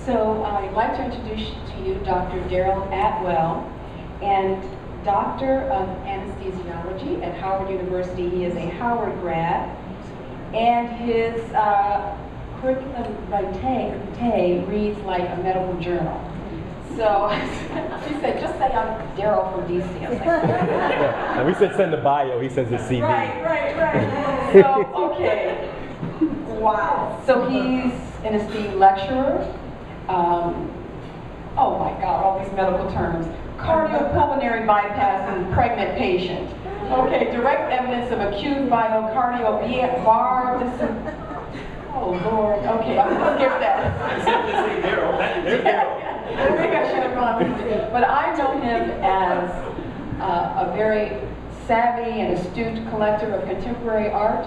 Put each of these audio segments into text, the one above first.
So I'd like to introduce to you Dr. Darryl Atwell, and Doctor of Anesthesiology at Howard University. He is a Howard grad, and his curriculum vitae reads like a medical journal. So she said, just say I'm Darryl from DC. I was like, and we said send the bio, he says the CV. Right. So, okay. Wow. So he's an esteemed lecturer. Oh my God, all these medical terms. Cardiopulmonary bypass in pregnant patient. Okay, direct evidence of acute myocardial oh Lord, okay, I'm gonna skip that. I think I should have gone. But I know him as a very savvy and astute collector of contemporary art.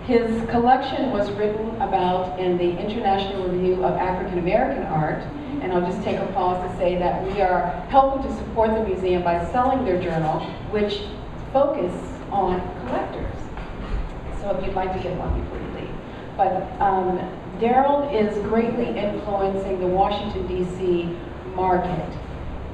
His collection was written about in the International Review of African American Art, and I'll just take a pause to say that we are helping to support the museum by selling their journal, which focus on collectors. So if you'd like to get one before you leave. But Darryl is greatly influencing the Washington, D.C. market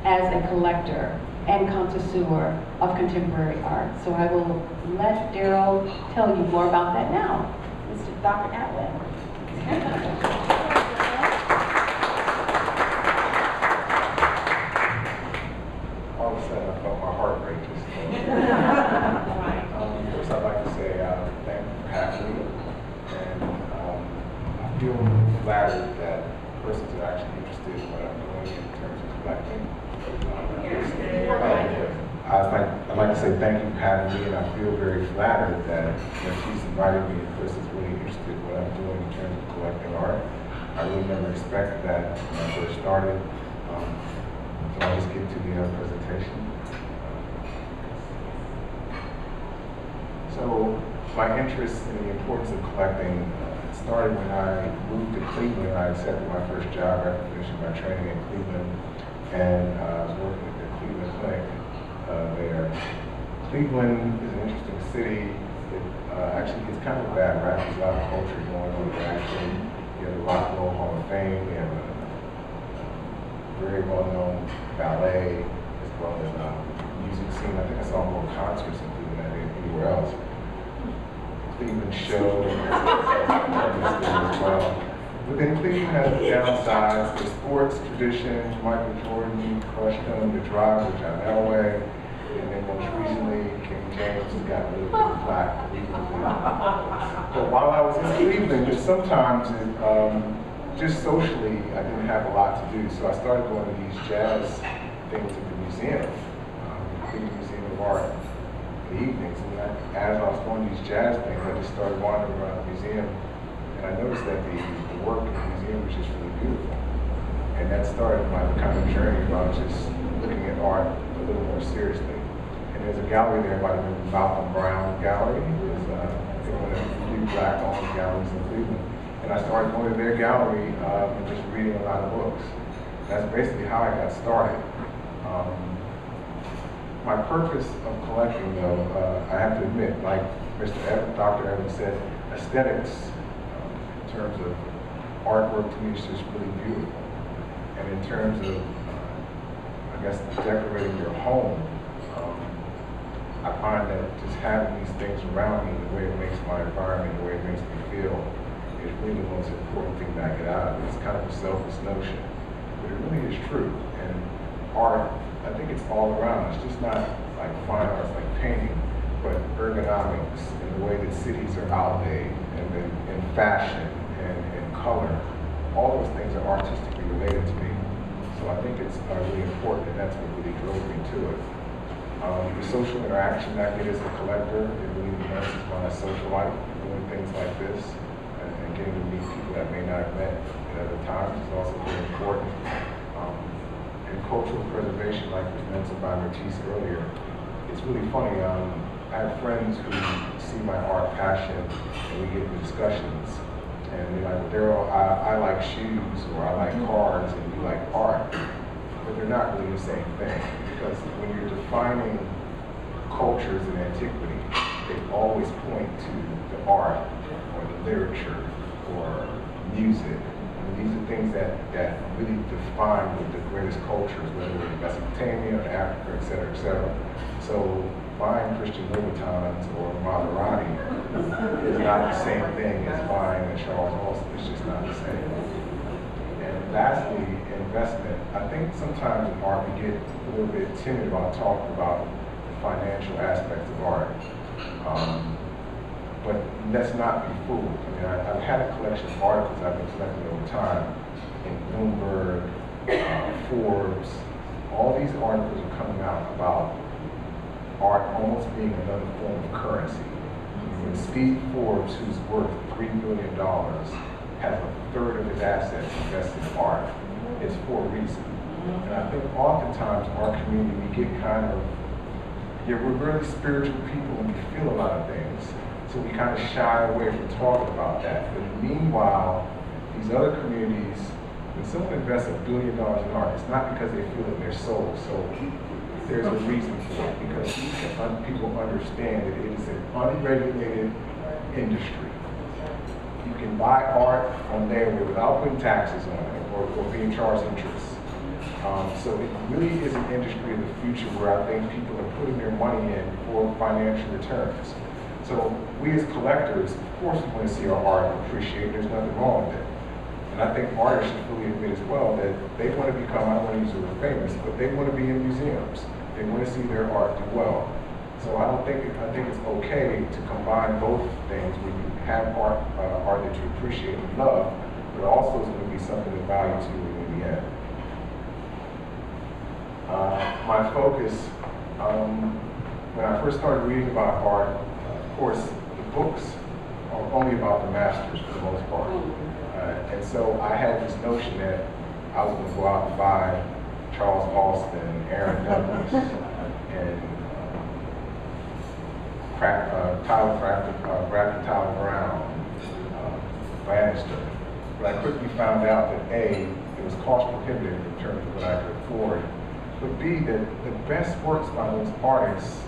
as a collector and connoisseur of contemporary art. So I will let Darryl tell you more about that now. Mr. Dr. Atwell. All of a sudden I felt my heart rate just first I'd like to say thank you for having me. And I feel flattered that persons are actually interested in what I'm doing in terms of collecting. I'd like to say thank you for having me, and I feel very flattered that she's invited me and Chris is really interested in what I'm doing in terms of collecting art. I really never expected that when I first started. So I'll just get to the presentation. So my interest in the importance of collecting started when I moved to Cleveland. I accepted my first job after finishing my training in Cleveland, and I was working at the Cleveland Clinic there. Cleveland is an interesting city. It actually gets kind of a bad rap. There's a lot of culture going on there. Actually, you have the Rock and Roll Hall of Fame. We have a very well-known ballet, as well as music scene. I think I saw more concerts in Cleveland than anywhere else. Cleveland show as well. But then Cleveland has downsides, the sports tradition, Michael Jordan crushed them, the drive, which I now wear, and then most recently, King James has got a little bit of flack. But while I was in Cleveland, sometimes just socially, I didn't have a lot to do, so I started going to these jazz things at the museum, Cleveland Museum of Art, in the evenings. And as I was going to these jazz things, I just started wandering around the museum, and I noticed that the work in the museum was just really beautiful. And that started my kind of journey about just looking at art a little more seriously. And there's a gallery there by the name of Malcolm Brown Gallery. It's one of the few black-owned galleries in Cleveland. And I started going to their gallery and just reading a lot of books. That's basically how I got started. My purpose of collecting, though, I have to admit, like Dr. Evans said, aesthetics in terms of artwork to me is just really beautiful. And in terms of, I guess, decorating your home, I find that just having these things around me, the way it makes my environment, the way it makes me feel, is really the most important thing that I get out of it. It's kind of a selfish notion, but it really is true. And art, I think it's all around. It's just not like fine arts like painting, but ergonomics and the way that cities are outlaid, and then in fashion and in color. All those things are artistically related to me. So I think it's really important, and that's what really drove me to it. The social interaction that I get as a collector, it really enhances my social life. Doing things like this and getting to meet people that may not have met at other times is also very important. And cultural preservation, like was mentioned by Myrtis earlier, it's really funny. I have friends who see my art passion, and we get into discussions. And they're like, Darryl, I like shoes, or I like cars, and you like art. But they're not really the same thing. Because when you're defining cultures in antiquity, they always point to the art, or the literature, or music. these are things that really define the greatest cultures, whether it's Mesopotamia, Africa, et cetera, et cetera. So buying Christian Louboutins or Maserati is not the same thing as buying a Charles Austin. It's just not the same. And lastly, investment. I think sometimes in art we get a little bit timid about talking about the financial aspects of art. But let's not be fooled. I mean, I've had a collection of articles I've been collecting over time in Bloomberg, Forbes. All these articles are coming out about art almost being another form of currency. When Steve Forbes, who's worth $3 billion, has a third of his assets invested in art, it's for a reason. And I think oftentimes our community, we get kind of, we're really spiritual people and we feel a lot of things. So we kind of shy away from talking about that. But meanwhile, these other communities, when someone invests $1 billion in art, it's not because they feel it in their soul. So there's a reason for it, because people understand that it is an unregulated industry. You can buy art on Galerie without putting taxes on it or being charged interest. So it really is an industry of the future where I think people are putting their money in for financial returns. So we as collectors, of course, we want to see our art appreciated. There's nothing wrong with it. And I think artists should fully admit as well that they want to become, I don't want to use the word famous, but they want to be in museums. They want to see their art do well. So I think it's okay to combine both things where you have art that you appreciate and love, but also it's going to be something of value to you in the end. My focus, when I first started reading about art, of course, the books are only about the masters for the most part. And so I had this notion that I was going to go out and buy Charles Austin, Aaron Douglas, and Tyler Brown, Bannister. But I quickly found out that A, it was cost prohibitive in terms of what I could afford, but B, that the best works by those artists,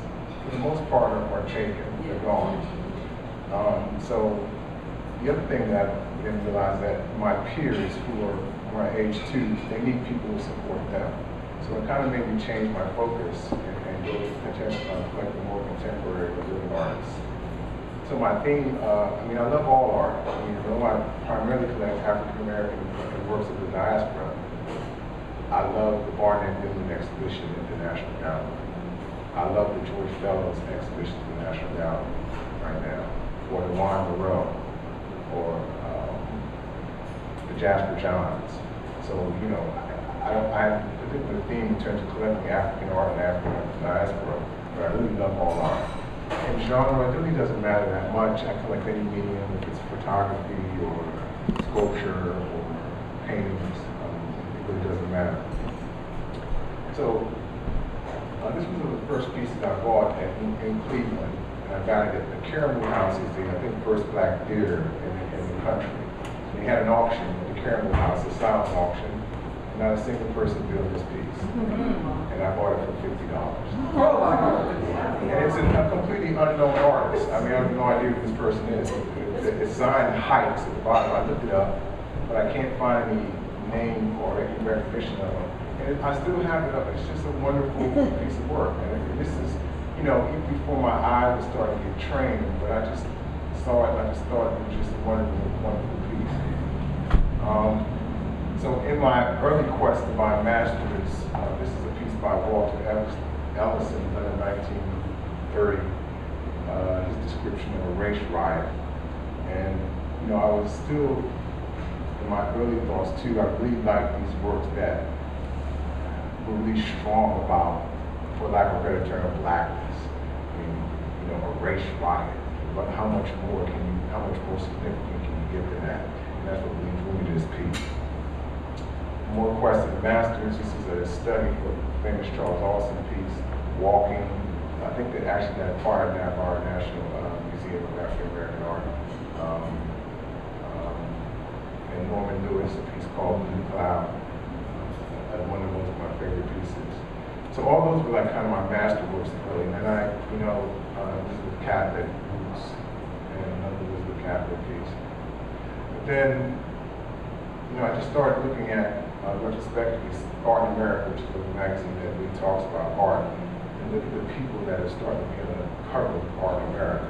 for the most part, are taken. They're gone. So the other thing that I didn't realize that my peers who are my age too, they need people to support them. So it kind of made me change my focus and go to collecting more contemporary living artists. So my theme, I love all art. Though I primarily collect African American works of the diaspora, I love the Barnett Newman exhibition at the National Gallery. I love the George Fellows exhibition at the National Gallery right now, or the Juan Burrell, or the Jasper Johns. So, I have a particular theme in terms of collecting African art and African diaspora, but I really love all art. And genre, it really doesn't matter that much. I collect any medium, if it's photography or sculpture or paintings, it really doesn't matter. So, this was one of the first pieces I bought in Cleveland, and I got it at the Caramel House, is the, I think, first black theater in the country. And they had an auction at the Caramel House, a silent auction, and not a single person bid this piece. And I bought it for $50. And it's a completely unknown artist. I have no idea who this person is. It's signed Heights at the bottom. I looked it up, but I can't find any name or any recognition of him. And I still have it up. It's just a wonderful piece of work. And this is, even before my eye was starting to get trained, but I just saw it and I just thought it was just a wonderful, wonderful piece. So in my early quest to buy masters, this is a piece by Walter Ellison done in 1930, his description of a race riot. And, I was still, in my early thoughts too, I really liked these works that were really strong about, for lack of a better term, blackness. A race riot. But how much more significant can you give to that? And that's what really drew me to this piece. More Quest of the Masters. This is a study for the famous Charles Austin piece, Walking. I think that actually got acquired now by our National Museum of African American Art. And Norman Lewis, a piece called Blue Cloud. One of my favorite pieces. So all those were like kind of my masterworks really. And I, Elizabeth Catholic roots and another Elizabeth Catholic piece. But then I just started looking at retrospectively Art in America, which is a magazine that really talks about art, and look at the people that are starting to be on the cover of Art in America.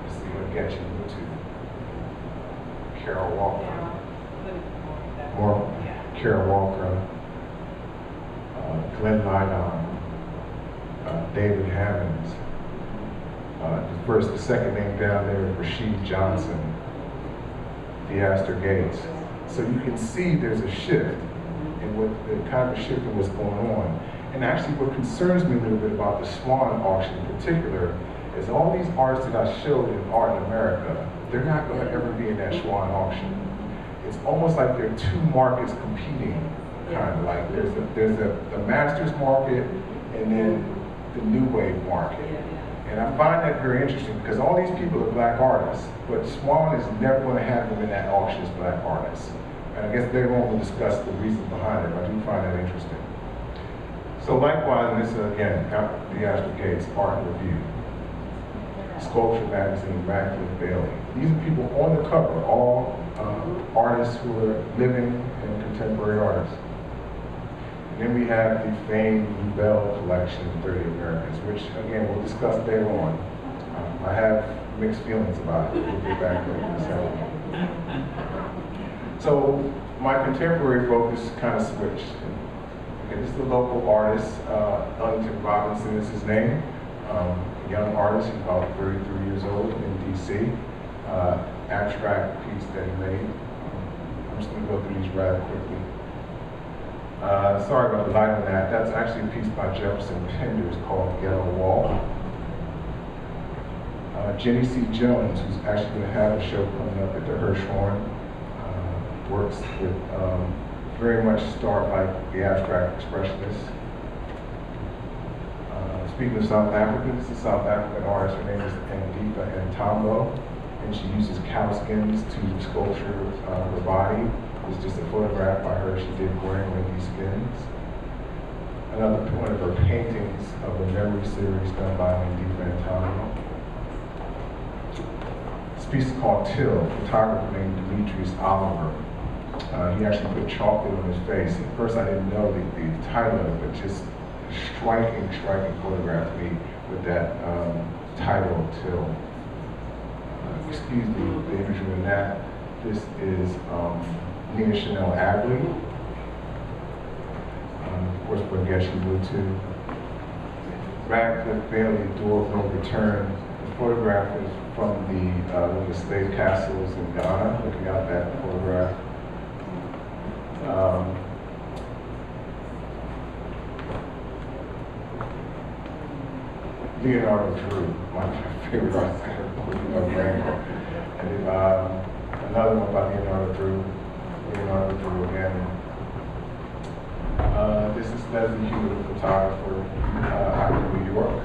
This is going to get you into Carol Walker, Glenn Lydon, David Hammonds. The second name down there is Rashid Johnson, Theaster Gates. So you can see there's a shift in what the kind of shift in what's going on. And actually what concerns me a little bit about the Swan auction in particular is all these artists that I showed in Art in America, they're not going to ever be in that Swan auction. It's almost like there are two markets competing, kind of like there's the masters market and then the new wave market. And I find that very interesting because all these people are black artists, but Swan is never going to have them in that auction as black artists. And I guess they're going to discuss the reasons behind it, but I do find that interesting. So likewise, and this is again, Theaster Gates Art Review, Sculpture Magazine, Radcliffe Bailey. These are people on the cover, all artists who are living and contemporary artists. And then we have the famed Bell collection, 30 Americans, which again we'll discuss later on. I have mixed feelings about it. We'll get back to it in a second. So my contemporary focus kind of switched. Okay, this is the local artist, Ellington Robinson is his name. A young artist, he's about 33 years old in DC. Abstract piece that he made. I'm just going to go through these rather quickly. Sorry about the light on that. That's actually a piece by Jefferson Penders called Ghetto Wall. Jenny C. Jones, who's actually going to have a show coming up at the Hirshhorn, works with very much start like the abstract expressionists. Speaking of South Africa, this is a South African artist. Her name is Andifa Ntambo, and she uses cow skins to sculpture her body. It's just a photograph by her she did wearing one of these skins. Another one of her paintings of the memory series done by Andifa Ntambo. This piece is called Till, a photographer named Demetrius Oliver. He actually put chocolate on his face. At first I didn't know the title of it, but just striking photograph to me with that title, Till. Excuse me, the imagery in that. This is Nina Chanel Agley. Of course, Borghetti moved to. Radcliffe Bailey, Door of No Return. The photograph is from one of the slave castles in Ghana, looking out that photograph. Leonardo Drew, one of my favorite artists, and then another one by Leonardo Drew again. This is Leslie Hewitt, a photographer out of New York.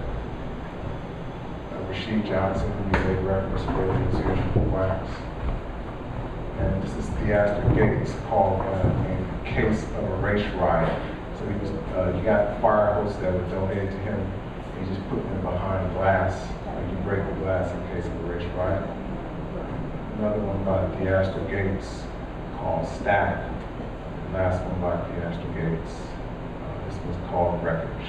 Rashid Johnson, who we made reference to wax. And this is Theaster Gates called A Case of a Race Riot. So he was, you got fire hoses that were donated to him. He just put them behind glass. You break the glass in case of a race riot. Another one by Theaster Gates called Static. The last one by Theaster Gates. This was called Wreckage.